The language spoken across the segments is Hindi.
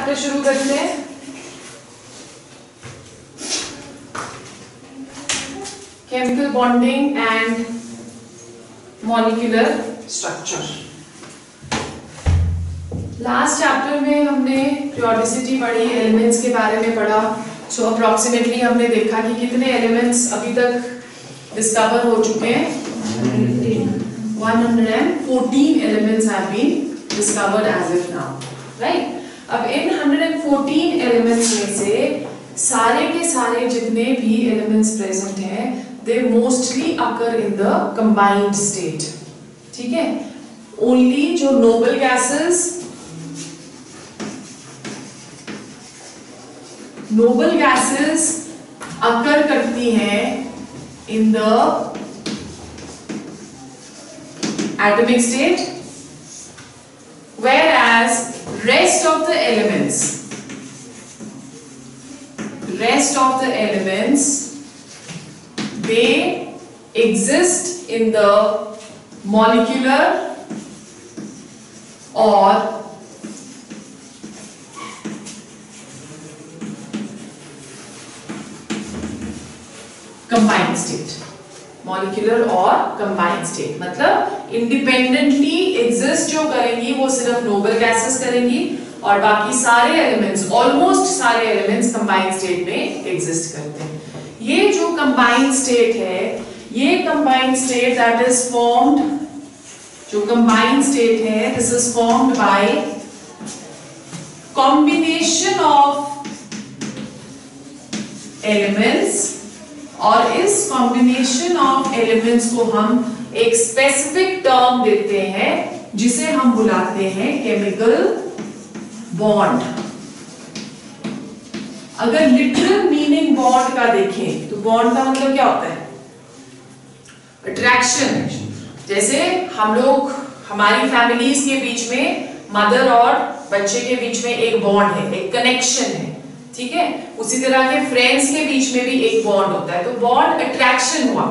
चैप्टर शुरू करते हैं। Chemical bonding and molecular structure. Last chapter में हमने periodicity पढ़ी, एलिमेंट्स के बारे में पढ़ा। सो अप्रॉक्सीमेटली हमने देखा कि कितने एलिमेंट्स अभी तक डिस्कवर हो चुके हैं। 114 elements have been discovered as of now, right? अब इन 114 elements में से सारे के सारे जितने भी elements present हैं, they mostly occur in the combined state, ठीक है? Only जो noble gases occur करती हैं in the atomic state, whereas rest of the elements they exist in the molecular or combined state। Molecular और कंबाइंड स्टेट मतलब इंडिपेंडेंटली एग्जिस्ट जो करेंगी वो सिर्फ नोबल गैसेस करेंगी और बाकी सारे एलिमेंट्स, ऑलमोस्ट सारे एलिमेंट्स कंबाइंड स्टेट में एग्जिस्ट करते हैं। ये जो कंबाइंड स्टेट है, ये combined state that is formed, जो कंबाइंड स्टेट है this is formed by combination of elements, और इस कॉम्बिनेशन ऑफ एलिमेंट्स को हम एक स्पेसिफिक टर्म देते हैं जिसे हम बुलाते हैं केमिकल बॉन्ड। अगर लिटरल मीनिंग बॉन्ड का देखें तो बॉन्ड का मतलब क्या होता है? अट्रैक्शन। जैसे हम लोग, हमारी फैमिलीज के बीच में मदर और बच्चे के बीच में एक बॉन्ड है, एक कनेक्शन है, ठीक है? उसी तरह के फ्रेंड्स के बीच में भी एक बॉन्ड होता है। तो बॉन्ड अट्रैक्शन हुआ।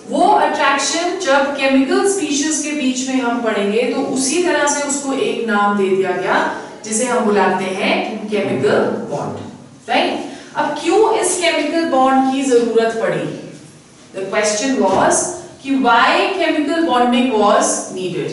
वो अट्रैक्शन जब केमिकल स्पीशीज के बीच में हम पढ़ेंगे तो उसी तरह से उसको एक नाम दे दिया गया जिसे हम बुलाते हैं केमिकल बॉन्ड, राइट? अब क्यों इस केमिकल बॉन्ड की जरूरत पड़ी? द क्वेश्चन वाज कि why chemical bonding was needed,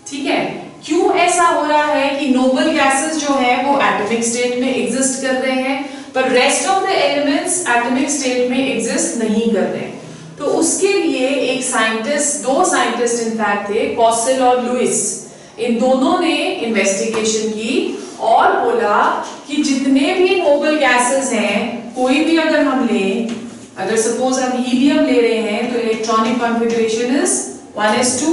ठीक है? क्यों ऐसा हो रहा है कि नोबल गैसेस जो है वो एटॉमिक स्टेट में एग्जिस्ट कर रहे हैं पर rest of the elements atomic state में एग्जिस्ट नहीं कर रहे हैं? तो उसके लिए एक साइंटिस्ट, दो साइंटिस्ट इनफैक्ट थे, कॉसेल और लुइस। इन दोनों ने इन्वेस्टिगेशन की और बोला कि जितने भी नोबल गैसेस हैं, कोई भी अगर हम लें, अगर सपोज हम हीलियम ले रहे हैं तो इलेक्ट्रॉनिक कॉन्फ़िगरेशन इज 1s2।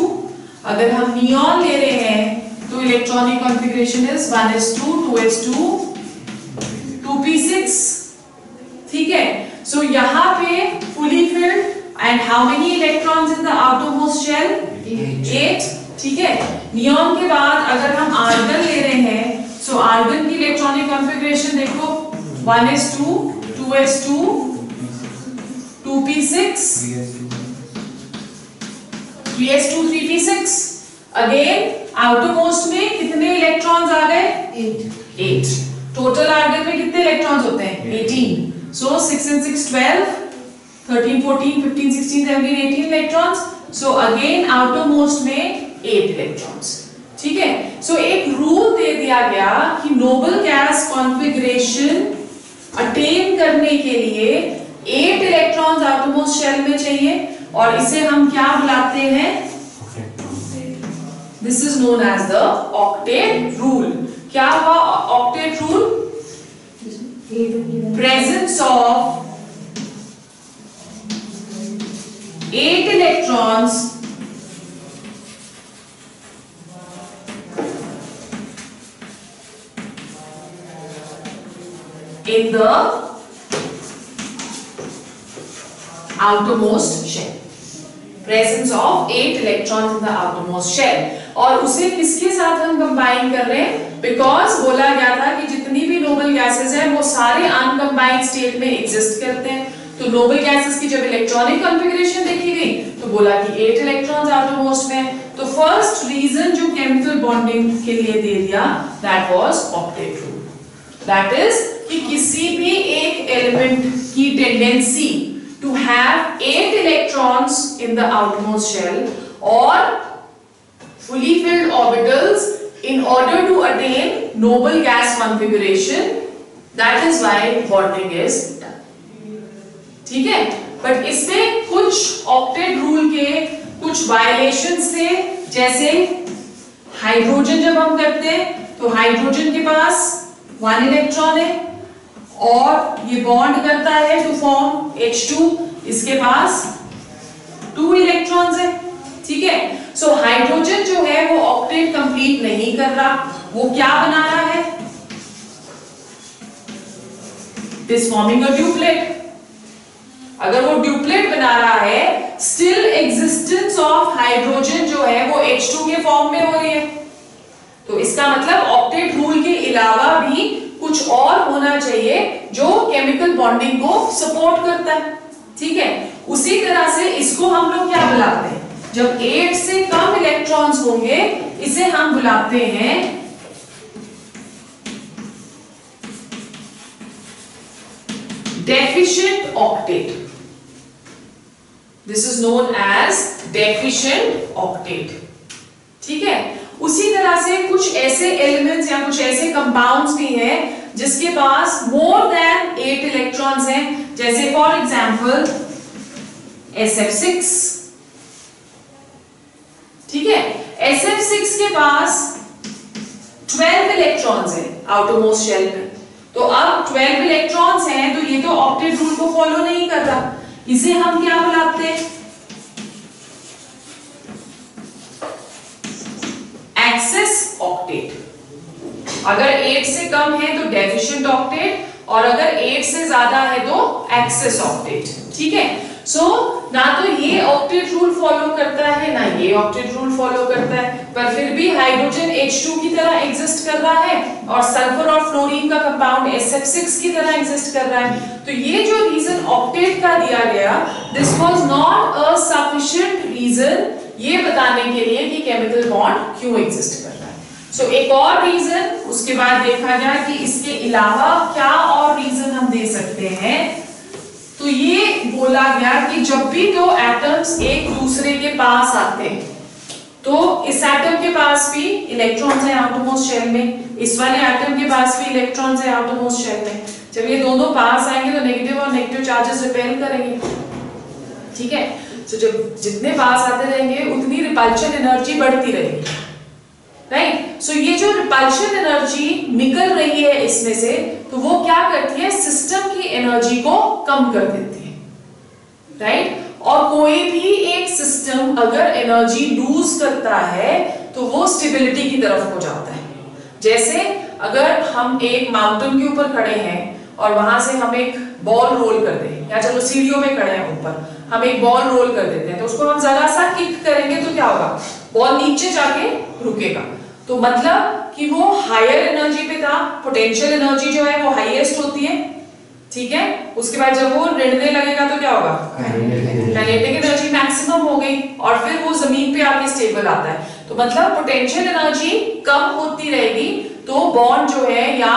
अगर हम नियॉन ले रहे हैं तो electronic configuration is 1s2, 2s2, 2p6, ठीक है? सो यहाँ पे fully filled and how many electrons in the outermost shell? 8, ठीक है? नियॉन के बाद अगर हम आर्गन ले रहे हैं, सो आर्गन की इलेक्ट्रॉनिक कॉन्फ़िगरेशन देखो 1s2, 2s2, 2p6, 3s2, 3p6। Again outermost में कितने इलेक्ट्रॉन्स आ गए? 8। टोटल आर्गन में कितने इलेक्ट्रॉन्स होते हैं? 18। सो 6 and 6 12, 13 14 15 16 17 18 electrons. So again outermost में 8 इलेक्ट्रॉन्स, ठीक है? सो एक रूल दे दिया गया कि नोबल गैस कॉन्फ़िगरेशन अटेन करने के लिए 8 इलेक्ट्रॉन्स आउटरमोस्ट शेल में चाहिए और इसे हम क्या बुलाते हैं? This is known as the octet rule। क्या हुआ octet rule? Presence of 8 electrons in the outermost shell। Presence of 8 electrons in the outermost shell। और उसे किसके साथ हम कंबाइन कर रहे हैं? बिकॉज बोला गया था कि जितनी भी नोबल गैसेस हैं वो सारे अनकंबाइंड स्टेट में एग्जिस्ट करते हैं। तो नोबल गैसेस की जब इलेक्ट्रॉनिक कॉन्फ़िगरेशन देखी गई तो बोला कि 8 इलेक्ट्रॉन्स आउटरमोस्ट में। तो फर्स्ट रीजन जो केमिकल बॉन्डिंग के लिए दे दिया that was octet rule. That is कि किसी भी एक एलिमेंट की tendency to have 8 electrons in the outmost shell और fully filled orbitals in order to attain noble gas configuration. That is why bonding is done. ठीक है, बट इसमें कुछ ऑक्टेट रूल के कुछ वायलेशंस थे, जैसे हाइड्रोजन जब हम करते हैं तो हाइड्रोजन के पास 1 इलेक्ट्रॉन है और ये बॉन्ड करता है टू फॉर्म H2, इसके पास 2 इलेक्ट्रॉन्स है। ठीक है, सो हाइड्रोजन जो है वो ऑक्टेट कंप्लीट नहीं कर रहा, वो क्या बना रहा है? It is forming a duplet. अगर वो ड्यूप्लेट बना रहा है, स्टिल एग्जिस्टेंस ऑफ हाइड्रोजन जो है वो H2 के फॉर्म में हो रही है। तो इसका मतलब ऑक्टेट रूल के अलावा भी कुछ और होना चाहिए जो केमिकल बॉन्डिंग को सपोर्ट करता है। ठीक है, उसी तरह से इसको हम लोग क्या बुलाते हैं? जब 8 से कम इलेक्ट्रॉन्स होंगे इसे हम बुलाते हैं deficient octet. This is known as deficient octet. ठीक है, उसी तरह से कुछ ऐसे एलिमेंट्स या कुछ ऐसे कंपाउंड्स भी हैं जिसके पास मोर देन 8 इलेक्ट्रॉन्स हैं, जैसे फॉर एग्जांपल SF6। ठीक है, SF6 के पास 12 इलेक्ट्रॉन्स हैं आउटरमोस्ट शेल में। तो अब 12 इलेक्ट्रॉन्स हैं तो ये तो ऑक्टेट रूल को फॉलो नहीं कर रहा, इसे हम क्या बुलाते हैं? Excess octet. अगर 8 से कम है तो डेफिशिएंट ऑक्टेट और अगर 8 से ज्यादा है तो एक्सेस ऑक्टेट। ठीक है, सो ना तो ये ऑक्टेट रूल फॉलो करता है ना ये ऑक्टेट रूल फॉलो करता है, पर फिर भी हाइड्रोजन H2 की तरह एग्जिस्ट कर रहा है और सल्फर और फ्लोरीन का कंपाउंड SF6 की तरह एग्जिस्ट कर रहा है। तो ये जो रीजन ऑक्टेट का दिया गया, this was not a sufficient reason ये बताने के लिए कि केमिकल बॉन्ड क्यों एग्जिस्ट कर रहा है। सो एक और रीजन, उसके बाद देखा जाए कि इसके अलावा क्या और रीजन हम दे सकते हैं। तो ये बोला गया कि जब भी दो एटम्स एक दूसरे के पास आते हैं तो इस एटम के पास भी इलेक्ट्रॉन्स है आउटरमोस्ट शेल में, इस वाले एटम के पास भी इलेक्ट्रॉन्स है आउटरमोस्ट शेल में। जब ये दोनों पास आएंगे तो नेगेटिव और नेगेटिव चार्जेस रिपेल करेंगे। ठीक है, तो जब जितने पास आते रहेंगे उतनी रिपल्शन एनर्जी बढ़ती रहेगी, राइट। सो ये जो रिपल्शन एनर्जी निकल रही है इसमें से, तो वो क्या करती है? सिस्टम की एनर्जी को कम कर देती है, राइट। और कोई भी एक सिस्टम अगर एनर्जी लूज करता है तो वो स्टेबिलिटी की तरफ हो जाता है। जैसे अगर हम एक माउंटेन के ऊपर खड़े हैं और वहां से हम एक बॉल रोल कर दें, या चलो सीढ़ियों में खड़े हैं ऊपर, हम एक बॉल रोल कर देते हैं, तो उसको हम जरा सा किक करेंगे तो क्या होगा? बॉल नीचे जाके रुकेगा। तो मतलब कि वो हायर एनर्जी पे था, पोटेंशियल एनर्जी जो है वो हाईएस्ट होती है। ठीक है, उसके बाद जब वो रिड़ने लगेगा तो क्या होगा? काइनेटिक एनर्जी मैक्सिमम हो गई और फिर वो जमीन पे आके स्टेबल आता है। तो मतलब पोटेंशियल एनर्जी कम होती रहेगी तो बॉन्ड जो है या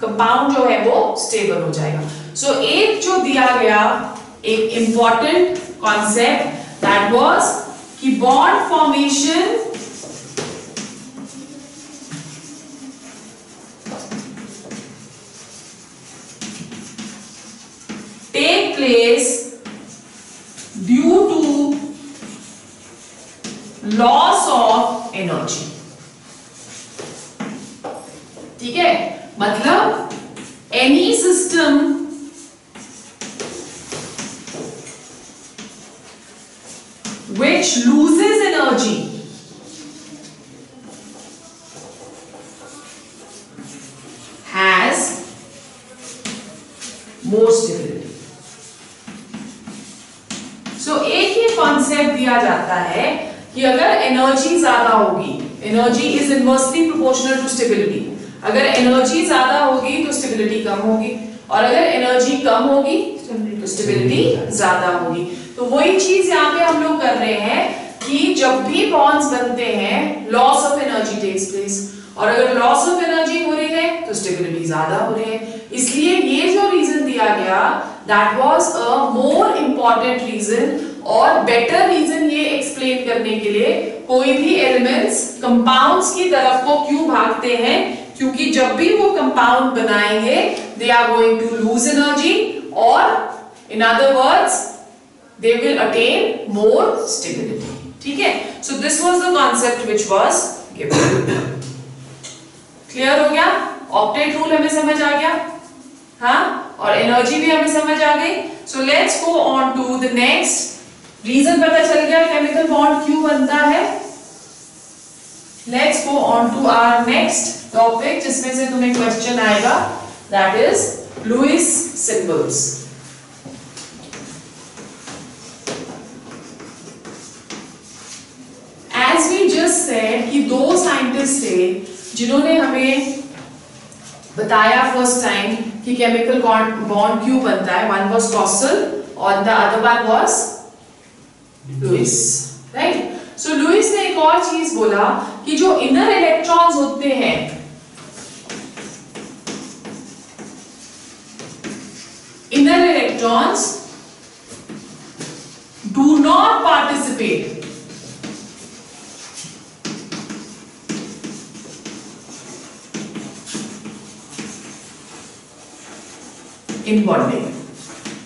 कंपाउंड जो है वो स्टेबल हो जाएगा। सो एक जो दिया गया एक इंपॉर्टेंट कॉन्सेप्ट दैट वाज कि bond formation take place due to loss of energy। ठीक है, मतलब any system which loses energy has more stability। So, एक ही कॉन्सेप्ट दिया जाता है कि अगर एनर्जी ज्यादा होगी, energy is inversely proportional to stability. अगर एनर्जी ज्यादा होगी तो स्टेबिलिटी कम होगी और अगर एनर्जी कम होगी तो स्टेबिलिटी ज्यादा होगी। तो वही चीज यहाँ पे हम लोग कर रहे हैं कि जब भी बॉन्ड्स बनते हैं loss of energy takes place, और अगर लॉस ऑफ एनर्जी हो रही है तो स्टेबिलिटी ज्यादा हो रही है। इसलिए ये जो रीजन दिया गया that was a more important reason और बेटर रीजन ये एक्सप्लेन करने के लिए कोई भी एलिमेंट्स कंपाउंड्स की तरफ को क्यों भागते हैं, क्योंकि जब भी वो कंपाउंड बनाएंगे they are going to lose energy और in other words they will attain more stability. ठीक है, so this was the concept which was given. Clear हो गया? ऑक्टेट रूल हमें समझ आ गया, हाँ, और एनर्जी भी हमें समझ आ गई। So let's go on to the next. Reason पता चल गया केमिकल बॉन्ड क्यों बनता है। Let's go on to our next topic जिसमें से तुम्हें क्वेश्चन आएगा, that is Lewis symbols. As we just said कि दो साइंटिस्ट थे जिन्होंने हमें बताया फर्स्ट टाइम कि केमिकल बॉन्ड क्यों बनता है। वन वाज कॉसल और the other one was Lewis, right. So Lewis ने एक और चीज बोला कि जो इनर इलेक्ट्रॉन्स होते हैं, inner electrons do not participate in bonding.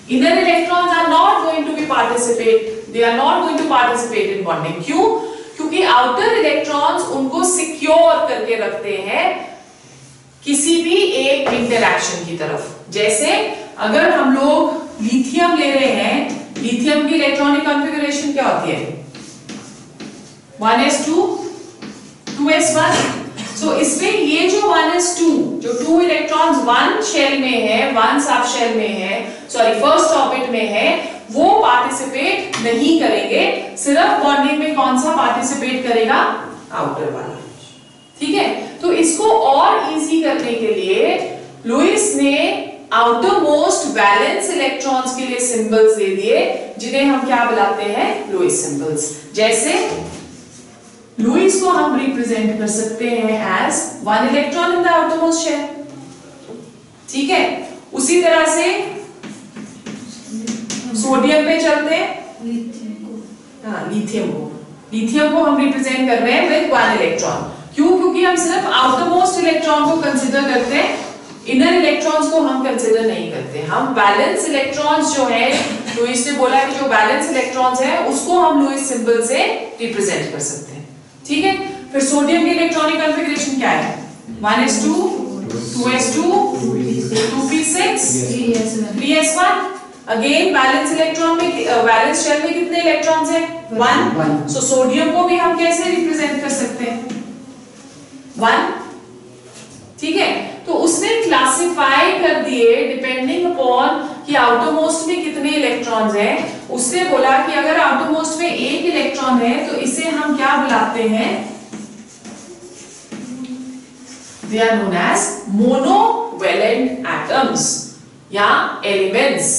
Inner electrons are not going to be participate. They are not going to participate in bonding. क्यों? क्योंकि outer electrons उनको secure करके रखते हैं किसी भी एक इंटरैक्शन की तरफ। जैसे अगर हम लोग लिथियम ले रहे हैं, लिथियम की इलेक्ट्रॉनिक कॉन्फ़िगरेशन क्या होती है? 1s2 2s1। सो इसमें ये जो 1s2 जो 2 इलेक्ट्रॉन्स वन शेल में है, वन सब शेल में है, सॉरी फर्स्ट ऑर्बिट में है, वो पार्टिसिपेट नहीं करेंगे। सिर्फ बॉन्डिंग में कौन सा पार्टिसिपेट करेगा? आउटर वाला। ठीक है, तो इसको और इजी करने के लिए लुईस ने आउटर मोस्ट वैलेंस इलेक्ट्रॉन्स के लिए सिंबल्स दे दिए जिन्हें हम क्या बुलाते हैं? Lewis symbols. जैसे लुईस को हम रिप्रेजेंट कर सकते हैं as one electron in the outermost shell. ठीक है, उसी तरह से सोडियम पे चलते हैं, लिथियम को हम रिप्रेजेंट कर रहे हैं विद वन इलेक्ट्रॉन। क्यों? क्योंकि हम सिर्फ आउटरमोस्ट इलेक्ट्रॉन को कंसीडर करते हैं, इनर इलेक्ट्रॉन्स को हम कंसीडर नहीं करते। हम बैलेंस इलेक्ट्रॉन्स जो है, लुईस ने बोला कि जो बैलेंस इलेक्ट्रॉन्स है उसको हम लुईस सिंबल से रिप्रेजेंट कर सकते हैं। ठीक है, फिर सोडियम की इलेक्ट्रॉनिक कॉन्फ़िगरेशन क्या है? 1s2 2s2 2p6 3s1। Again balance electron में बैलेंस शेल में कितने इलेक्ट्रॉन्स हैं? 1। सो सोडियम को भी हम कैसे रिप्रेजेंट कर सकते हैं? 1। ठीक है, तो उसने क्लासिफाई कर दिए डिपेंडिंग अपॉन कि आउटर मोस्ट में कितने इलेक्ट्रॉन्स हैं। उसने बोला कि अगर आउटर मोस्ट में एक इलेक्ट्रॉन है तो इसे हम क्या बुलाते हैं? They are known as monovalent atoms या elements.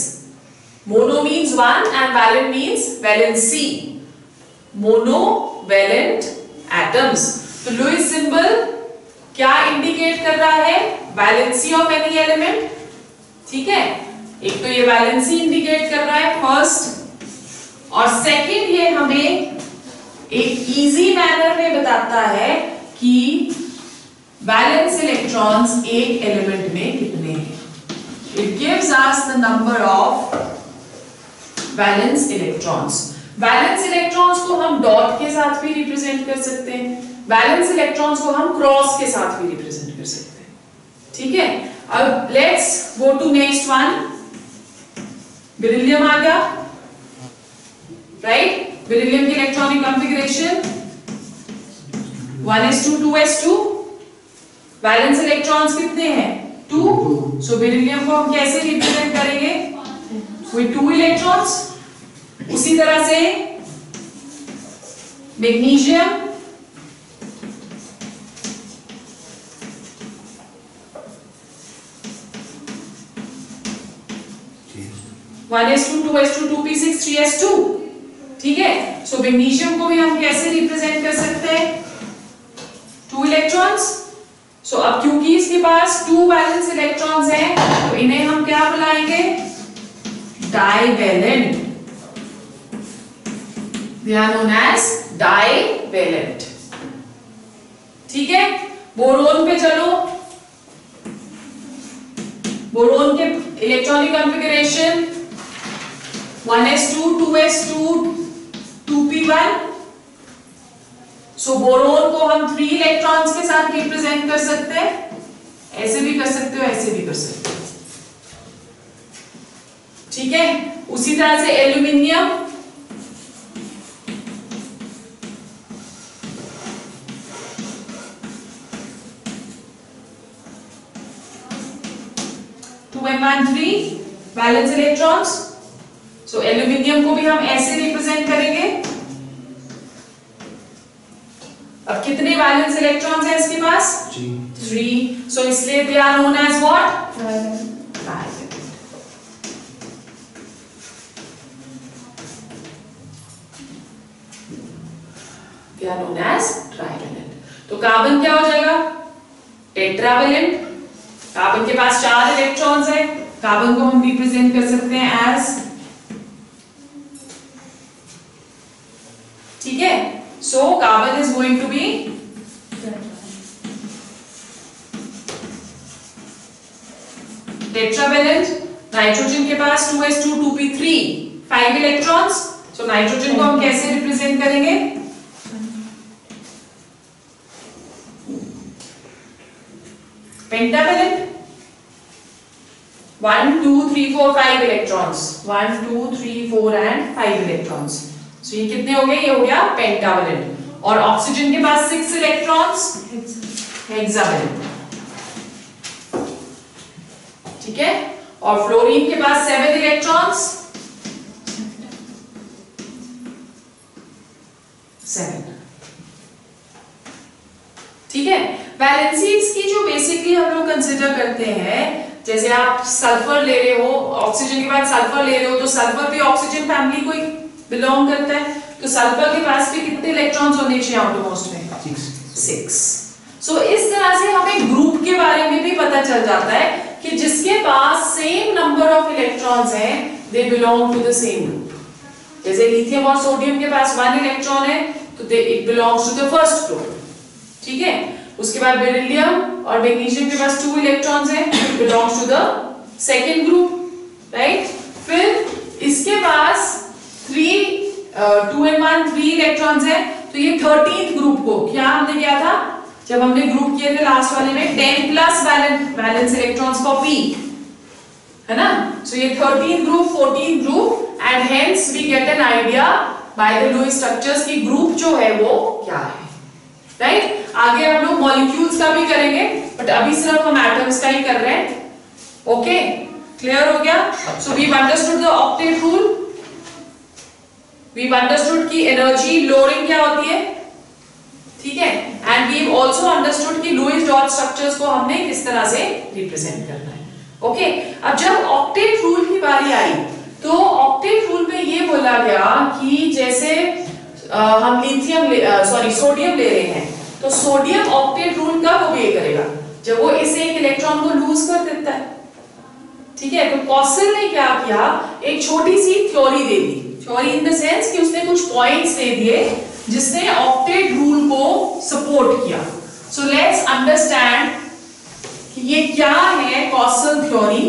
Mono means one and valent means valency. Monovalent atoms. तो लुईस सिंबल क्या इंडिकेट कर रहा है? Valency of any element. ठीक है, एक तो ये वैलेंसी इंडिकेट कर रहा है फर्स्ट, और सेकंड ये हमें एक इजी मैनर में बताता है कि वैलेंस इलेक्ट्रॉन्स एक एलिमेंट में कितने हैं। It gives us the number of valence electrons. Valence electrons को हम डॉट के साथ भी रिप्रेजेंट कर सकते हैं, वैलेंस इलेक्ट्रॉन्स को हम क्रॉस के साथ भी रिप्रेजेंट कर सकते हैं। ठीक है, अब let's go to next one. Beryllium आ गया, राइट। बेरिलियम की electronic configuration 1s2 2s2। Valence electrons कितने हैं? 2। सो बेरिलियम को हम कैसे रिप्रेजेंट करेंगे? With 2 electrons. उसी तरह से magnesium 1s2 2s2 2p6 3s2। ठीक है, सो मैग्नीशियम को भी हम कैसे रिप्रेजेंट कर सकते हैं? 2 इलेक्ट्रॉन्स। सो अब क्योंकि इसके पास 2 वैलेंस इलेक्ट्रॉन्स हैं तो इन्हें हम क्या बुलाएंगे, divalent. They are known as divalent. ठीक है, बोरोन पे चलो। बोरोन के electronic configuration 1s2 2s2 2p1। सो बोरोन को हम 3 इलेक्ट्रॉन्स के साथ रिप्रेजेंट कर सकते हैं, ऐसे भी कर सकते हो, ऐसे भी कर सकते हो। ठीक है, उसी तरह से aluminium, valence electrons. So aluminium को भी हम ऐसे रिप्रेजेंट करेंगे। अब कितने वैलेंस इलेक्ट्रॉन्स हैं इसके पास, 3। सो इसलिए they are known as what, trivalent. They are known as trivalent. तो कार्बन क्या हो जाएगा, टेट्रावेलेंट। कार्बन के पास 4 इलेक्ट्रॉन्स हैं, कार्बन को हम रिप्रेजेंट कर सकते हैं एज, ठीक है। So carbon is going to be tetravalent. Nitrogen के पास 2s2 2p3 5 electrons. So nitrogen को हम कैसे रिप्रेजेंट करेंगे, pentavalent. 1 2 3 4 5 electrons, 1 2 3 4 and 5 electrons. So ये कितने हो गए, ये हो गया पेंटावेलेंट। और ऑक्सीजन के पास 6 इलेक्ट्रॉन्स, हेक्सावेलेंट। ठीक है, और फ्लोरीन के पास 7 इलेक्ट्रॉन्स, 7। ठीक है, वैलेंसीज की जो बेसिकली हम लोग कंसिडर करते हैं, जैसे आप सल्फर ले रहे हो, ऑक्सीजन के बाद सल्फर ले रहे हो, तो सल्फर भी ऑक्सीजन फैमिली को ही बिलोंग करता है। तो सल्फर के पास भी कितने इलेक्ट्रॉन्स होने चाहिए आउटरमोस्ट में, 6। सो इस तरह से हमें ग्रुप के बारे में भी पता चल जाता है कि जिसके पास सेम नंबर ऑफ इलेक्ट्रॉन्स हैं, they belong to the same group. जैसे लिथियम और सोडियम के पास 1 इलेक्ट्रॉन है तो it belongs to the first group. ठीक है, उसके बाद बेरिलियम और मैग्नीशियम के पास 2 इलेक्ट्रॉन्स हैं, it belongs to the second group, right. फिर इसके पास 2 and 1 3 इलेक्ट्रॉन्स हैं, तो ये 13th ग्रुप को क्या हमने किया था, जब हमने ग्रुप किए थे लास्ट वाले में, 10+ वैलेंस इलेक्ट्रॉन्स फॉर p, है ना। सो ये 13th group 14th group, and hence we get an idea by the Lewis structures की ग्रुप जो है वो क्या है, राइट। आगे हम लोग मॉलिक्यूल्स का भी करेंगे, बट अभी सिर्फ हम एटम्स का ही कर रहे हैं। ओके, क्लियर हो गया। So we understood the octet rule, we understood की एनर्जी लोअरिंग क्या होती है, ठीक है, एंड वी आल्सो अंडरस्टूड कि लुईस डॉट स्ट्रक्चर्स को हमने किस तरह से रिप्रेजेंट करना है। ओके, अब जब ऑक्टेट रूल की बारी आई तो ऑक्टेट रूल में ये बोला गया कि जैसे हम सोडियम ले रहे हैं, तो सोडियम ऑक्टेट रूल कब ओबे करेगा, जब वो इस एक इलेक्ट्रॉन को लूज कर देता है। ठीक है, तो कॉसल ने क्या किया, एक छोटी सी थ्योरी दे दी, थ्योरी इन द सेंस कि उसने कुछ पॉइंट्स दे दिए जिसने ऑक्टेट रूल को सपोर्ट किया। सो लेट्स अंडरस्टैंड कि ये क्या है कॉसल थ्योरी।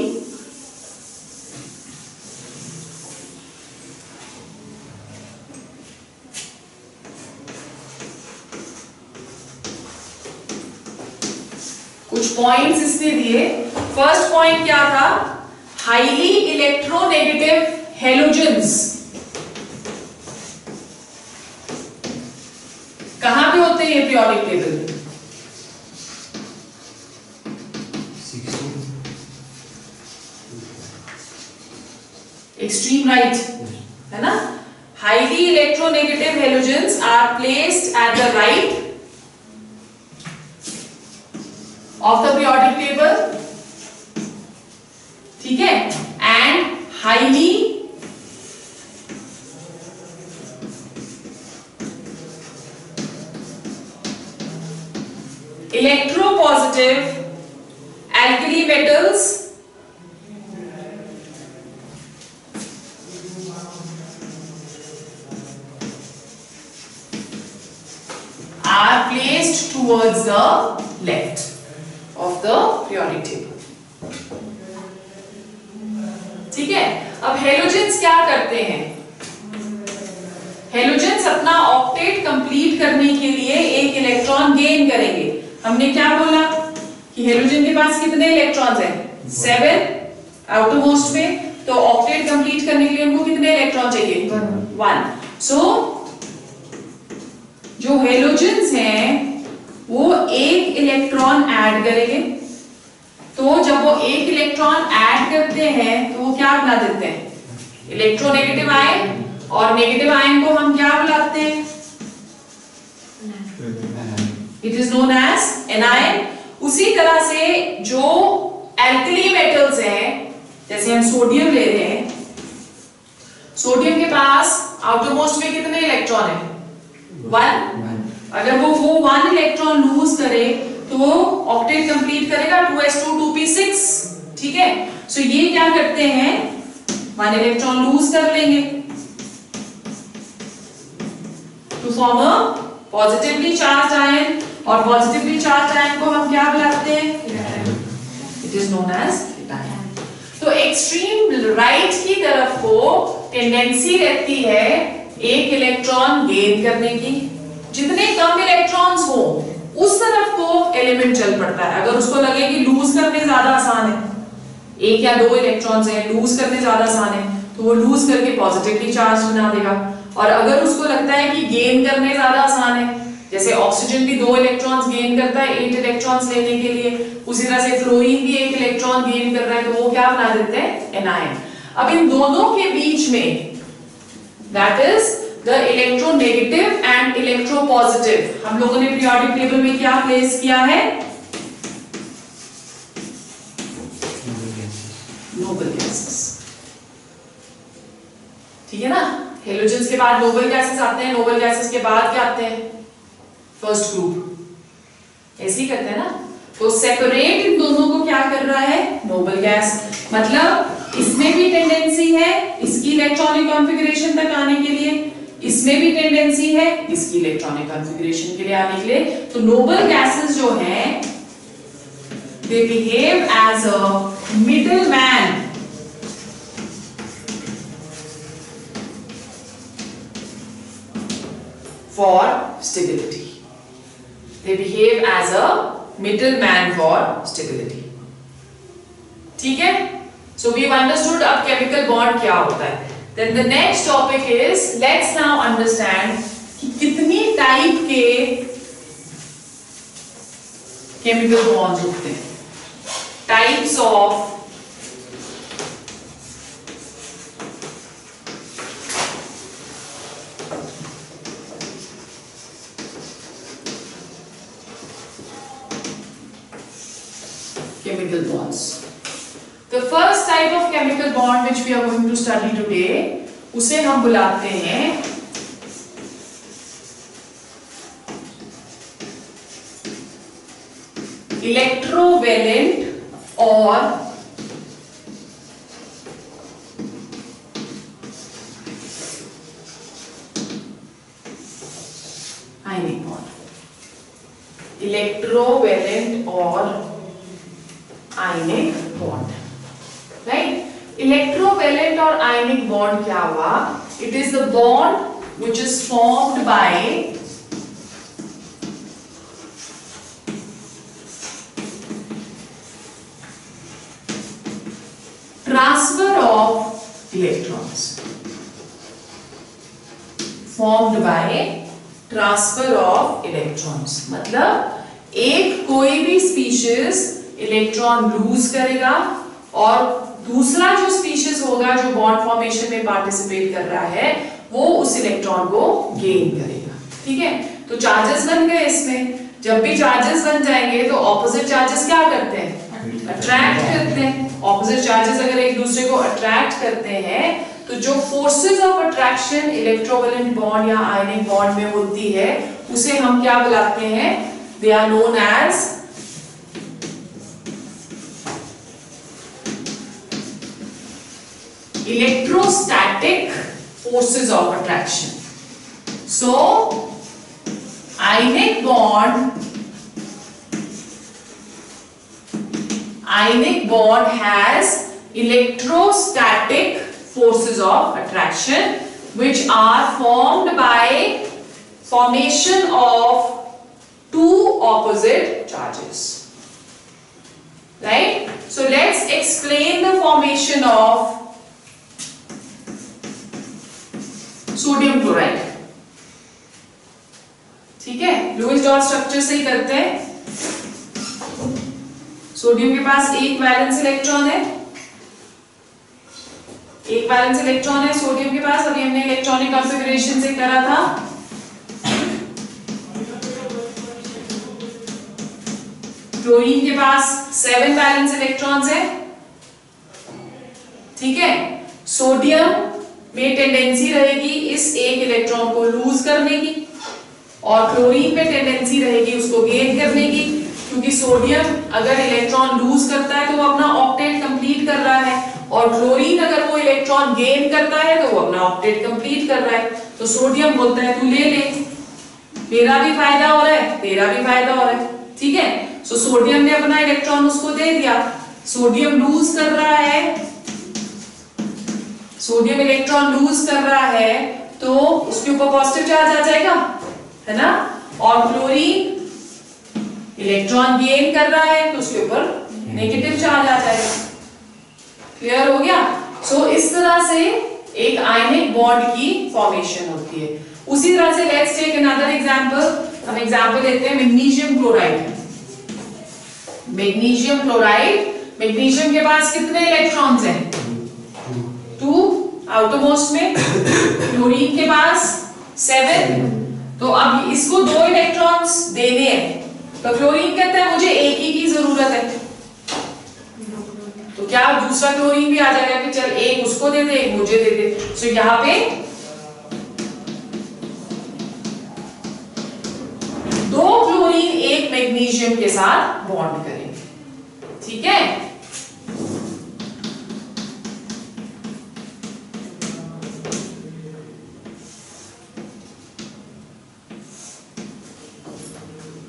कुछ पॉइंट्स इसने दिए। फर्स्ट पॉइंट क्या था, हाईली इलेक्ट्रोनेगेटिव हेलोजेंस कहां पे होते हैं ये पीरियोडिक टेबल में, एक्सट्रीम राइट, है ना। Highly electronegative halogens are placed at the right of the periodic table, ठीक है, and highly electropositive particles are placed towards the left of the periodic table. ठीक है, अब हेलोजेंस क्या करते हैं? हेलोजेंस अपना ऑक्टेट कंप्लीट करने के लिए एक इलेक्ट्रॉन गेन करेंगे। हमने क्या बोला कि हेलोजन के पास कितने इलेक्ट्रॉन्स हैं? 7 आउटरमोस्ट में, तो ऑक्टेट कंप्लीट करने के लिए उनको कितने इलेक्ट्रॉन चाहिए? 1। सो जो हेलोजेंस हैं वो एक इलेक्ट्रॉन ऐड करेंगे। तो जब वो एक इलेक्ट्रॉन ऐड करते हैं तो वो क्या बना देते हैं? इलेक्ट्रोनेगेटिव आयन, और नेगेटिव आयन को हम क्या बुलाते हैं? It is known as anion. उसी तरह से जो एल्कली मेटल्स हैं, जैसे हम सोडियम ले रहे हैं, सोडियम के पास आउटरमोस्ट में कितने इलेक्ट्रॉन है? 1। अगर वो 1 इलेक्ट्रॉन लूज करे तो वो ऑक्टेट कंप्लीट करेगा 2s2 2p6। ठीक है, सो ये क्या करते हैं? 1 इलेक्ट्रॉन लूज कर लेंगे to form a positively charged ion, और पॉजिटिवली चार्ज आयन को हम क्या बुलाते हैं? It is known as cation. तो एक्सट्रीम राइट की तरफ को टेंडेंसी रहती है एक इलेक्ट्रॉन गेन करने की। जितने कम इलेक्ट्रॉन्स हो उस तरफ को एलिमेंट चल पड़ता है। अगर उसको लगे कि लूज करने ज्यादा आसान है, 1 या 2 इलेक्ट्रॉन्स हैं, लूज करने ज्यादा आसान है, तो वो लूज करके पॉजिटिवली चार्ज बना देगा। और अगर उसको लगता है कि गेन करने ज्यादा आसान है, जैसे ऑक्सीजन भी 2 इलेक्ट्रॉन्स गेन करता है 8 इलेक्ट्रॉन्स लेने के लिए, उसी तरह से फ्लोरीन भी 1 इलेक्ट्रॉन गेन कर रहा है, तो वो क्या बना देते हैं? एनायन। अब इन दोनों के बीच में, that is the electronegative and electropositive, हम लोगों ने पीरियोडिक टेबल में क्या प्लेस किया है? Noble gases. ठीक है ना, हेलोजेंस के बाद नोबल गैसेस आते हैं, नोबल गैसेस के बाद क्या आते हैं? First group. ऐसे ही करते हैं ना। तो सेपरेट इन दोनों को क्या कर रहा है? Noble gas. मतलब इसमें भी टेंडेंसी है इसकी इलेक्ट्रॉनिक कॉन्फ़िगरेशन तक आने के लिए, इसमें भी टेंडेंसी है इसकी इलेक्ट्रॉनिक कॉन्फ़िगरेशन के लिए आने के लिए। तो नोबल गैसेस जो हैं they behave as a middle man for stability. They behave as a middleman for stability. ठीक है? So we've understood अब chemical bond क्या होता है. Then the next topic is let's now understand कि कितनी टाइप के chemical bonds होते हैं. Types of chemical bonds. The first type of chemical bond which we are going to study today, उसे हम बुलाते हैं इलेक्ट्रोवेलेंट और आयनिक बॉन्ड। इलेक्ट्रोवेलेंट और आयनिक बॉन्ड, राइट? इलेक्ट्रोवेलेंट और आयनिक बॉन्ड क्या हुआ? It is the bond which is formed by transfer of electrons. Formed by transfer of electrons मतलब एक कोई भी स्पीशीज इलेक्ट्रॉन लूज करेगा और दूसरा जो स्पीशीज होगा जो बॉन्ड फॉर्मेशन में पार्टिसिपेट कर रहा है वो उस इलेक्ट्रॉन को गेन करेगा। ठीक है, तो चार्जेस बन गए इसमें। जब भी चार्जेस बन जाएंगे तो ऑपोजिट चार्जेस क्या करते हैं? अट्रैक्ट करते हैं। ऑपोजिट चार्जेस अगर एक दूसरे को अट्रैक्ट करते हैं तो जो forces of attraction electrovalent bond या आयनिक बॉन्ड में होती है उसे हम क्या बुलाते हैं? They are known as electrostatic forces of attraction. So ionic bond has electrostatic forces of attraction which are formed by formation of two opposite charges. Right? So let's explain the formation of sodium chloride. ठीक है, लुईस डॉट स्ट्रक्चर से ही करते हैं. सोडियम के पास एक वैलेंस इलेक्ट्रॉन है, सोडियम के पास. अभी हमने इलेक्ट्रॉनिक कॉन्फ़िगरेशन से करा था. क्लोरीन के पास 7 वैलेंस इलेक्ट्रॉन्स है. ठीक है, सोडियम में टेंडेंसी रहेगी इस एक इलेक्ट्रॉन को लूज करने की, और क्लोरीन में टेंडेंसी रहेगी उसको गेन करने की, क्योंकि सोडियम अगर इलेक्ट्रॉन लूज करता है तो वो अपना ऑक्टेट कंप्लीट कर रहा है, और क्लोरीन अगर वो इलेक्ट्रॉन गेन करता है तो वो अपना ऑक्टेट कंप्लीट कर रहा है. तो सोडियम बोलता है तू ले ले, मेरा भी फायदा हो रहा है, तेरा भी फायदा हो रहा है. ठीक है, सो सोडियम ने अपना इलेक्ट्रॉन उसको दे दिया. सोडियम लूज कर रहा है, सोडियम इलेक्ट्रॉन लूज कर रहा है तो उसके ऊपर पॉजिटिव चार्ज आ जाएगा, है ना. और क्लोरीन इलेक्ट्रॉन गेन कर रहा है तो उसके ऊपर नेगेटिव चार्ज आ जाएगा. क्लियर हो गया. सो इस तरह से एक आयनिक बॉन्ड की फॉर्मेशन होती है. उसी तरह से लेट्स टेक अनदर एग्जांपल. हम एग्जांपल लेते हैं मैग्नीशियम क्लोराइड. मैग्नीशियम के पास कितने इलेक्ट्रॉन्स हैं? 2 आउटरमोस्ट में. क्लोरीन के पास 7. तो अब इसको 2 इलेक्ट्रॉन्स देने हैं, तो क्लोरीन कहता है मुझे एक ही की जरूरत है. तो क्या दूसरा क्लोरीन भी आ जाएगा कि चल एक उसको दे दे, एक मुझे दे दे. सो यहाँ पे 2 क्लोरीन एक मैग्नीशियम के साथ बॉन्ड करेंगे. ठीक है,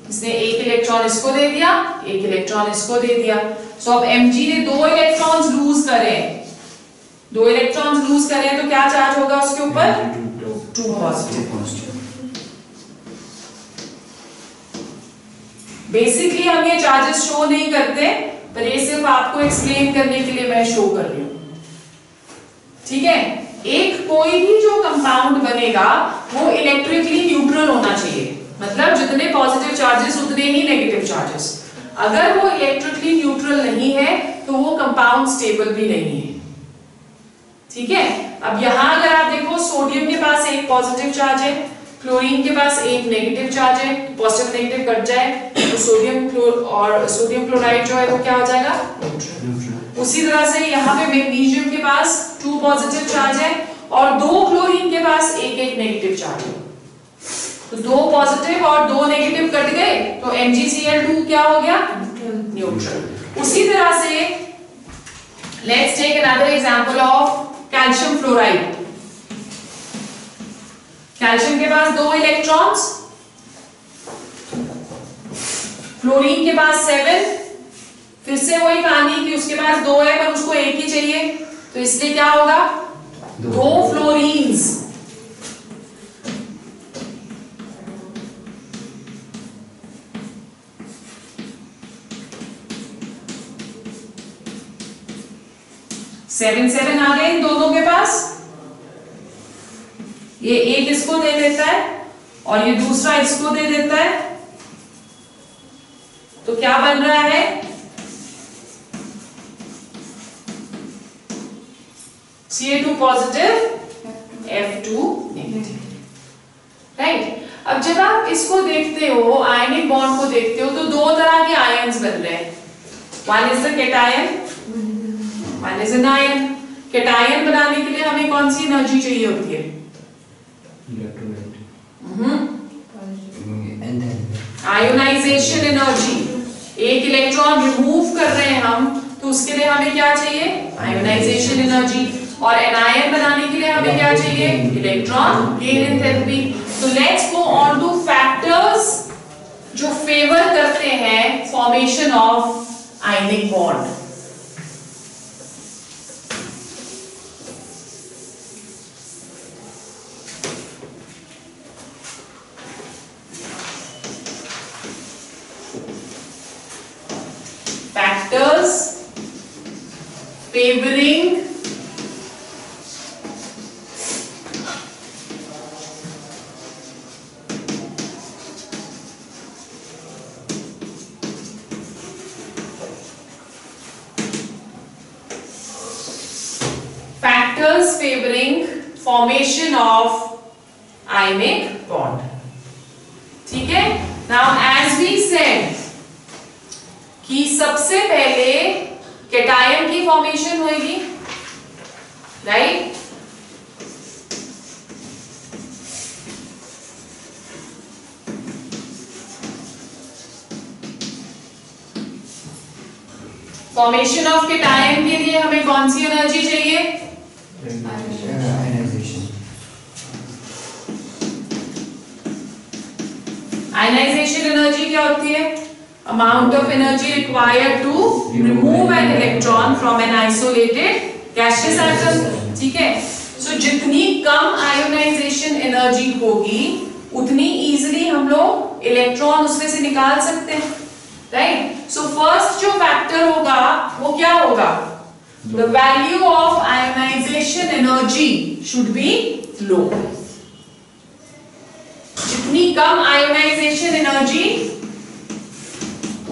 इसने एक इलेक्ट्रॉन इसको दे दिया, एक इलेक्ट्रॉन इसको दे दिया. सो अब Mg ने 2 इलेक्ट्रॉन्स लूज करे, 2 इलेक्ट्रॉन्स लूज करे तो क्या चार्ज होगा उसके ऊपर? 2 पॉजिटिव. बेसिकली हम ये चार्जेस शो नहीं करते, पर ये सिर्फ आपको एक्सप्लेन करने के लिए मैं शो कर रही हूं. ठीक है, एक कोई भी जो कंपाउंड बनेगा वो इलेक्ट्रिकली न्यूट्रल होना चाहिए. मतलब जितने पॉजिटिव चार्जेस उतने ही नेगेटिव चार्जेस. अगर वो इलेक्ट्रिकली न्यूट्रल नहीं है तो वो कंपाउंड स्टेबल भी नहीं है. ठीक है, अब यहां अगर आप देखो सोडियम के पास एक पॉजिटिव चार्ज है, क्लोरीन के पास एक नेगेटिव चार्ज है. पॉजिटिव नेगेटिव कट जाए तो सोडियम क्लोराइड जो है वो क्या हो जाएगा? न्यूट्रल. उसी तरह से यहाँ पे मैग्नीशियम के पास 2 पॉजिटिव चार्ज है और 2 क्लोरीन के पास एक नेगेटिव चार्ज है. तो 2 पॉजिटिव और 2 नेगेटिव कट गए तो MgCl2 क्या हो गया? न्यूट्रल. उसी तरह से let's take another example of calcium fluoride. Calcium के पास 2 इलेक्ट्रॉन्स, क्लोरीन के पास 7. फिर से वही कहानी कि उसके पास 2 है पर उसको एक ही चाहिए, तो इसलिए क्या होगा? 2 फ्लोरीन्स. सेवन आ गए इन दोनों के पास. ये एक इसको दे देता है और ये दूसरा इसको दे देता है, तो क्या बन रहा है? Ca2 positive, F2 negative. Right. अब जब आप इसको देखते हो, आयनिक बॉन्ड को देखते हो, तो 2 तरह के आयन्स बन रहे हैं. One is the cation, one is an ion. Cation बनाने के लिए हमें कौन सी एनर्जी चाहिए होती है? Ionization energy. एक इलेक्ट्रॉन रिमूव कर रहे हैं हम, तो उसके लिए हमें क्या चाहिए? Ionisation energy. और एनायन बनाने के लिए हमें क्या चाहिए? Electron gain enthalpy. तो let's go on to factors जो फेवर करते हैं formation of ionic bond. Factors favoring formation of ionic bond। ठीक है, now as we said कि सबसे पहले कैटायन की फॉर्मेशन होगी, राइट? फॉर्मेशन ऑफ कैटायन के लिए हमें कौन सी एनर्जी चाहिए? आयनाइजेशन एनर्जी क्या होती है? Amount of energy required to remove an electron from an isolated gaseous atom। ठीक है, so जितनी कम आयोनाइजेशन एनर्जी होगी उतनी इजीली हम लोग इलेक्ट्रॉन उसमें से निकाल सकते हैं, राइट? सो फर्स्ट जो फैक्टर होगा वो क्या होगा? The value of ionization energy should be low। जितनी कम आयोनाइजेशन एनर्जी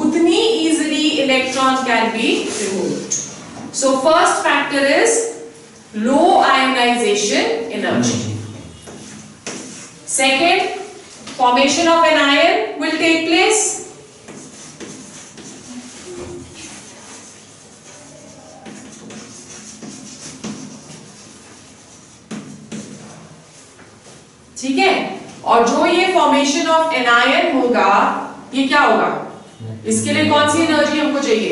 उतनी easily electron can be removed। So first factor is low ionization energy। Second, formation of an ion will take place ठीक है, और जो ये फॉर्मेशन ऑफ एनायन होगा ये क्या होगा? इसके लिए कौन सी एनर्जी हमको चाहिए?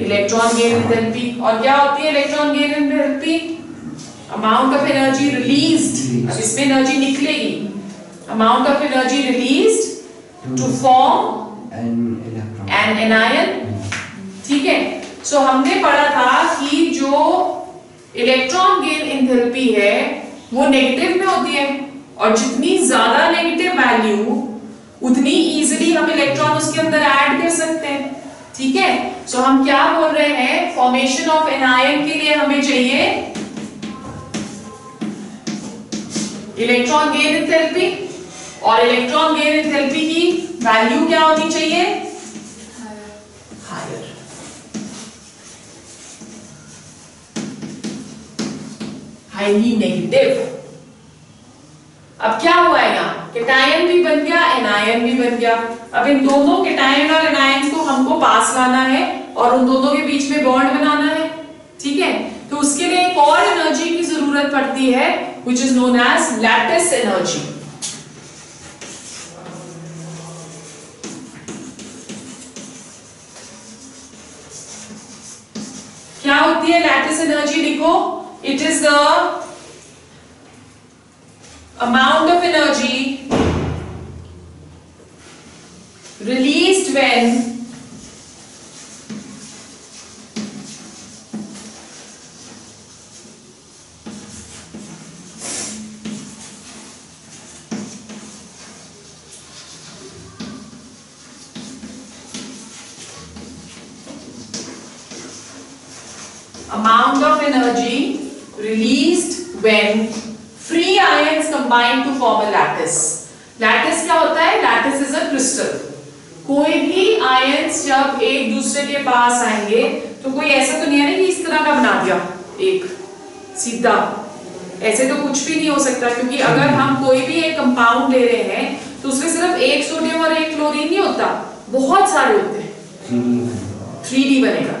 Electron gain enthalpy. और क्या होती है electron gain enthalpy? Amount of energy released. अब इसमें एनर्जी निकलेगी, amount of energy released to form an anion. ठीक है, सो हमने पढ़ा था कि जो इलेक्ट्रॉन गेन एंथैल्पी है वो नेगेटिव में होती है, और जितनी ज्यादा नेगेटिव वैल्यू उतनी इजीली हम इलेक्ट्रॉन उसके अंदर ऐड कर सकते हैं। ठीक है, सो हम क्या बोल रहे हैं? फॉर्मेशन ऑफ एन आयन के लिए हमें चाहिए इलेक्ट्रॉन गेन एंथैल्पी, और इलेक्ट्रॉन गेन एंथैल्पी की वैल्यू क्या होनी चाहिए? हायर। Highly negative. अब क्या हुआ है यहाँ? कैटायन भी बन गया, एनायन भी बन गया। अब इन दोनों कैटायन और एनायन को हमको पास लाना है और उन दोनों के बीच में बॉन्ड बनाना है। ठीक है, तो उसके लिए एक और एनर्जी की जरूरत पड़ती है which is known as lattice energy। क्या होती है लैटिस एनर्जी? लिखो, it is the amount of energy released when amount of energy released when free ions combine to form a lattice। Lattice क्या होता है? Lattice is a crystal. कोई भी आयंस जब एक दूसरे के पास आएंगे तो कोई ऐसा तो नहीं है ना कि इस तरह का बना दिया एक सीधा, ऐसे तो कुछ भी नहीं हो सकता, क्योंकि अगर हम कोई भी एक कंपाउंड ले रहे हैं तो उसमें सिर्फ एक सोडियम और एक क्लोरीन नहीं होता, बहुत सारे होते हैं, 3D बनेगा।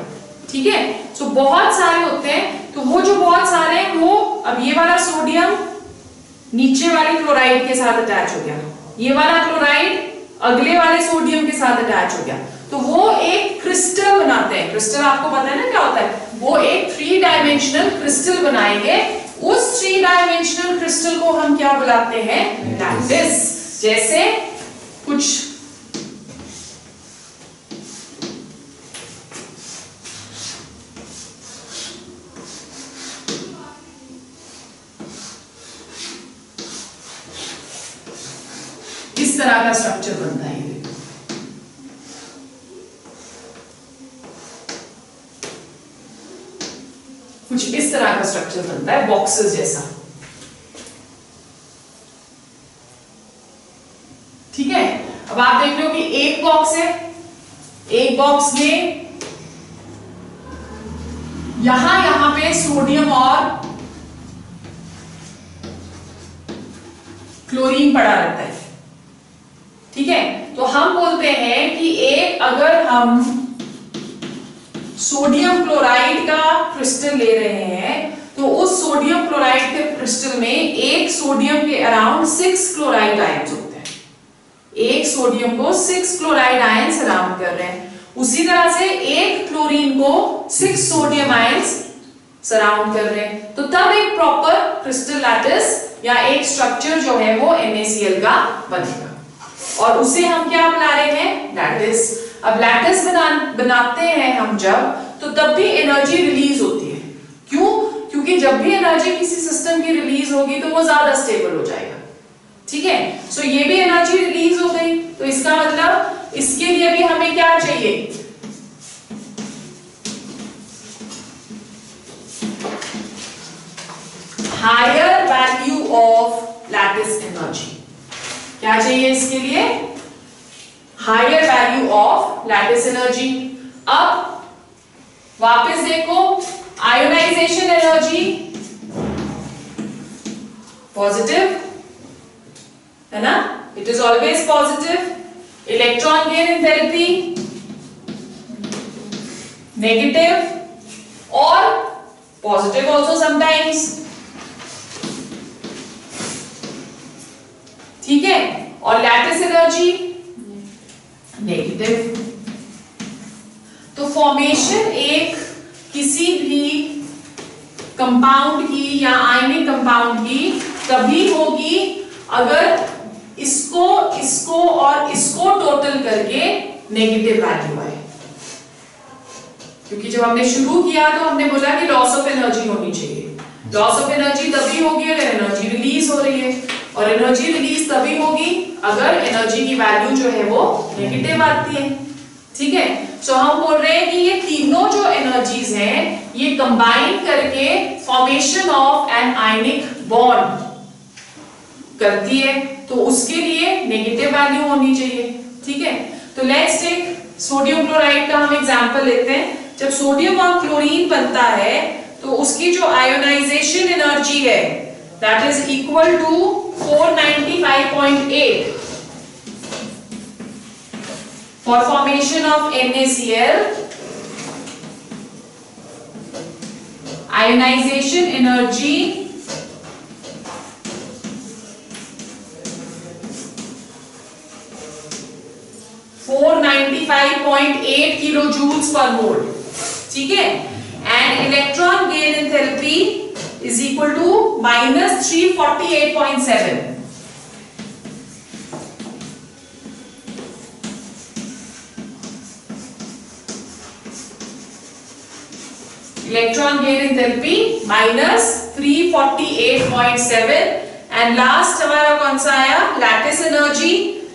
ठीक है, सो बहुत सारे होते हैं, तो वो जो बहुत सारे हैं वो, अब ये वाला सोडियम नीचे वाले क्लोराइड के साथ अटैच हो गया, ये वाला क्लोराइड अगले वाले सोडियम के साथ अटैच हो गया, तो वो एक क्रिस्टल बनाते हैं। क्रिस्टल आपको पता है ना क्या होता है? वो एक 3 डायमेंशन डायमेंशनल क्रिस्टल बनाएंगे। उस 3 डायमेंशनल क्रिस्टल को हम क्या बुलाते हैं? लैटिस। जैसे कुछ इस तरह का स्ट्रक्चर बनता है। कुछ इस तरह का स्ट्रक्चर बनता है, बॉक्सेस जैसा। ठीक है, अब आप देख रहे हो कि एक बॉक्स है, एक बॉक्स में यहां पे सोडियम और क्लोरीन पड़ा रहता है। ठीक है, तो हम बोलते हैं कि एक अगर हम सोडियम क्लोराइड का क्रिस्टल ले रहे हैं तो उस सोडियम क्लोराइड के क्रिस्टल में एक सोडियम के अराउंड 6 क्लोराइड आयंस होते हैं। एक सोडियम को 6 क्लोराइड आयंस सराउंड कर रहे हैं। उसी तरह से एक क्लोरीन को 6 सोडियम आयंस सराउंड कर रहे हैं। तो तब एक प्रॉपर क्रिस्टल लैटिस या एक स्ट्रक्चर जो है वो NaCl का बनेगा और उसे हम क्या बुला रहे हैं? लैटिस। अब लैटिस बनाते हैं हम तब भी एनर्जी रिलीज होती है। क्यों? क्योंकि जब भी एनर्जी किसी सिस्टम की रिलीज होगी तो वो ज्यादा स्टेबल हो जाएगा। ठीक है, सो ये भी एनर्जी रिलीज हो गई, तो इसका मतलब इसके लिए भी हमें क्या चाहिए? Higher value of lattice energy. क्या चाहिए इसके लिए? Higher value of lattice energy. अब वापस देखो, आयोनाइजेशन एनर्जी पॉजिटिव है ना, it is always positive. Electron gain enthalpy negative और पॉजिटिव ऑल्सो समटाइम्स। ठीक है, और लैटिस एनर्जी नेगेटिव। तो फॉर्मेशन एक किसी भी कंपाउंड की या आयनिक कंपाउंड की तभी होगी अगर इसको इसको और इसको टोटल करके नेगेटिव वैल्यू आए। क्योंकि जब हमने शुरू किया तो हमने बोला कि लॉस ऑफ एनर्जी होनी चाहिए। लॉस ऑफ एनर्जी तभी होगी अगर एनर्जी रिलीज हो रही है, और एनर्जी रिलीज तभी होगी अगर एनर्जी की वैल्यू जो है वो नेगेटिव आती है। ठीक है, सो हम बोल रहे हैं कि ये तीनों जो एनर्जीज हैं ये कंबाइन करके formation of an ionic bond करती है, तो उसके लिए नेगेटिव वैल्यू होनी चाहिए। ठीक है, तो लेट्स टेक सोडियम क्लोराइड का हम एग्जांपल लेते हैं। जब सोडियम और क्लोरीन बनता है तो उसकी जो आयोनाइजेशन एनर्जी है that is equal to 495.8 for formation of NaCl. Ionization energy (495.8 kilojoules per mole). ठीक है, and electron gain enthalpy is equal to -348.7. Electron gain enthalpy -348.7 and last हमारा कौन सा आया? Lattice energy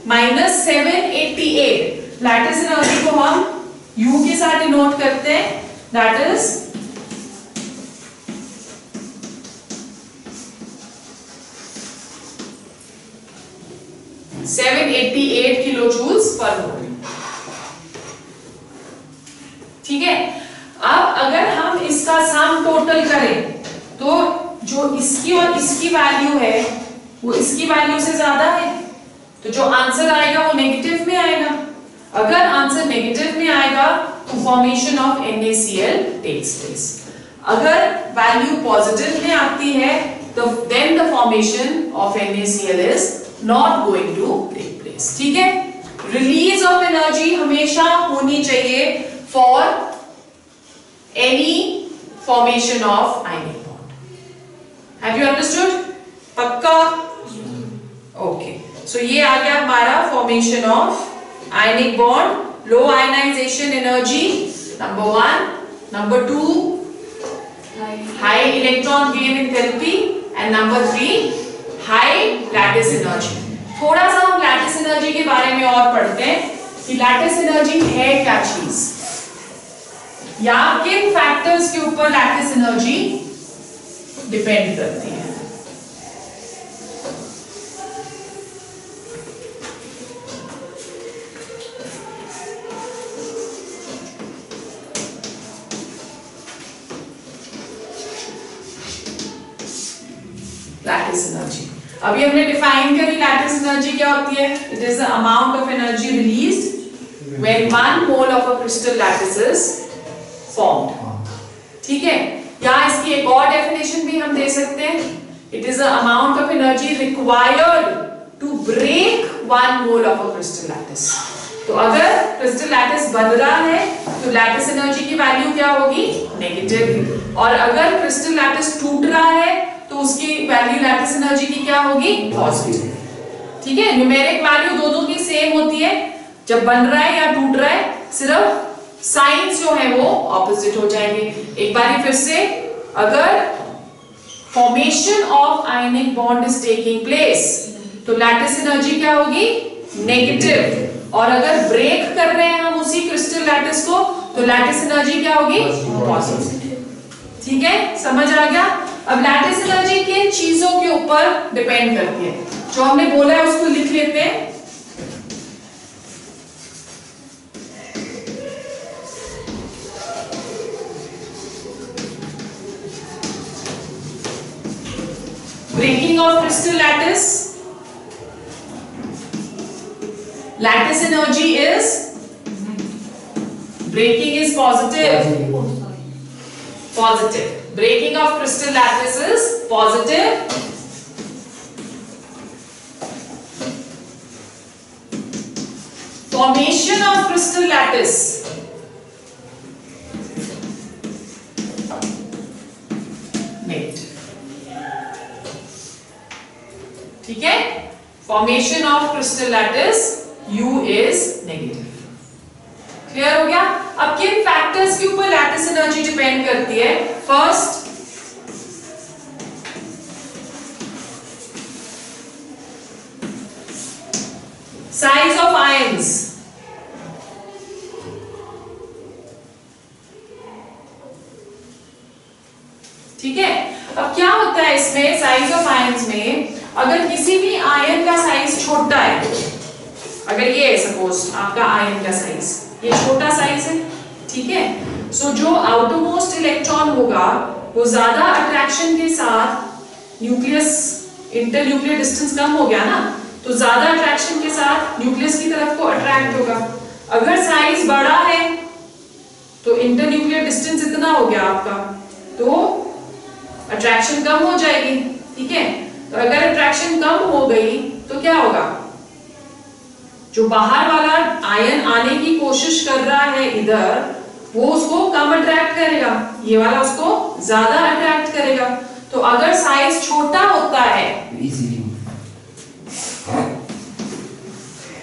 -788। लैटिस एनर्जी को हम U के साथ डिनोट करते हैं, that is (788 kilojoules per mole). ठीक है, अब अगर हम इसका सम टोटल करें तो जो इसकी और इसकी वैल्यू है वो इसकी वैल्यू से ज्यादा है, तो जो आंसर आएगा वो नेगेटिव में आएगा। अगर आंसर नेगेटिव में आएगा तो formation of NaCl takes place. अगर वैल्यू पॉजिटिव में आती है तो then the formation of NaCl is not going to take place. ठीक है, रिलीज ऑफ एनर्जी हमेशा होनी चाहिए for formation of ionic bond. Have you understood? पक्का? ओके. सो ये आ गया हमारा formation of ionic bond. Low ionization energy number 1. Number 2 high electron gain in therapy. And number 3 high lattice energy. थोड़ा सा हम लैटिस एनर्जी के बारे में और पढ़ते हैं कि लैटिस एनर्जी है क्या चीज, या किन फैक्टर्स के ऊपर लैटिस एनर्जी डिपेंड करती है. लैटिस एनर्जी अभी हमने डिफाइन करी. लैटिस एनर्जी क्या होती है? It is the amount of energy released when 1 mole of a crystal lattice is formed. ठीक है. या इसकी एक और डेफिनेशन भी हम दे सकते हैं. It is the amount of energy required to break 1 mole of a crystal lattice. तो अगर क्रिस्टल लैटिस बन रहा है तो लैटिस एनर्जी की वैल्यू क्या होगी? नेगेटिव. और अगर क्रिस्टल लैटिस टूट रहा है तो उसकी वैल्यू लैटिस एनर्जी की क्या होगी? पॉजिटिव. ठीक है. न्यूमेरिक वैल्यू दोनों की सेम होती है जब बन रहा है या टूट रहा है, सिर्फ साइंस जो है वो ऑपोजिट हो जाएंगे. एक बार फिर से, अगर formation of ionic bond is taking place तो लैटिस एनर्जी क्या होगी? नेगेटिव. और अगर ब्रेक कर रहे हैं हम उसी क्रिस्टल लैटिस को तो लैटिस एनर्जी क्या होगी? पॉजिटिव. ठीक है. समझ आ गया? अब लैटिस एनर्जी किन चीजों के ऊपर डिपेंड करती है? जो हमने बोला है उसको लिख लेते हैं. Breaking of crystal lattice. Lattice energy is breaking is positive. Positive. Breaking of crystal lattice is positive. Formation of crystal lattice. Negative. ठीक है. Formation of crystal lattice U is negative. Clear हो गया? अब किन फैक्टर्स के ऊपर लैटिस एनर्जी डिपेंड करती है? First, size of ions. ठीक है. अब क्या होता है इसमें साइज ऑफ आयंस में, अगर किसी भी आयन का साइज छोटा है, अगर ये सपोज आपका आयन का साइज ये छोटा साइज है, ठीक है. सो जो आउटरमोस्ट इलेक्ट्रॉन होगा वो ज्यादा अट्रैक्शन के साथ न्यूक्लियस, इंटरन्यूक्लियर डिस्टेंस कम हो गया ना, तो ज्यादा अट्रैक्शन के साथ न्यूक्लियस की तरफ को अट्रैक्ट होगा. अगर साइज बड़ा है तो इंटरन्यूक्लियर डिस्टेंस इतना हो गया आपका, तो अट्रैक्शन कम हो जाएगी. ठीक है. तो अगर अट्रैक्शन कम हो गई तो क्या होगा? जो बाहर वाला आयन आने की कोशिश कर रहा है इधर, वो उसको कम अट्रैक्ट करेगा, ये वाला उसको ज्यादा अट्रैक्ट करेगा. तो अगर साइज छोटा होता है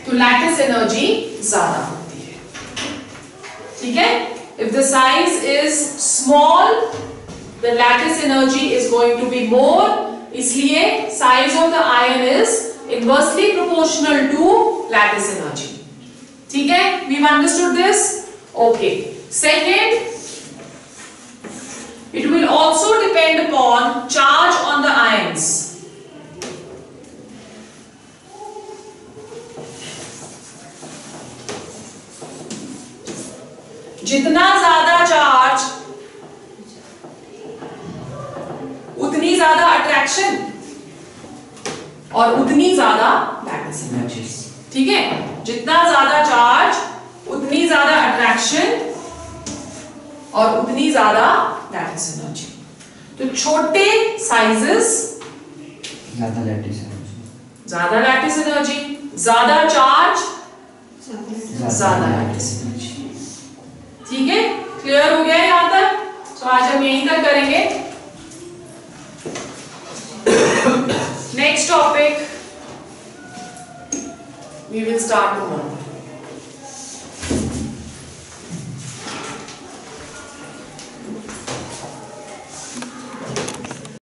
तो लैटिस एनर्जी ज्यादा होती है. ठीक है. If the size is small the lattice energy is going to be more. इसलिए size of the ion is inversely proportional to lattice energy. ठीक है. We've understood this. Okay. Second, it will also depend upon charge on the ions. जितना ज्यादा चार्ज उतनी ज्यादा अट्रैक्शन और उतनी ज्यादा लैटिस एनर्जी. ठीक है. जितना ज्यादा चार्ज उतनी ज्यादा अट्रैक्शन और उतनी ज्यादा लैटिस एनर्जी. तो छोटे साइजेस ज्यादा लैटिस एनर्जी, ज्यादा चार्ज ज्यादा लैटिस एनर्जी. ठीक है. क्लियर हो गया यहां तक? तो आज हम यहीं तक करेंगे। Next topic we will start tomorrow.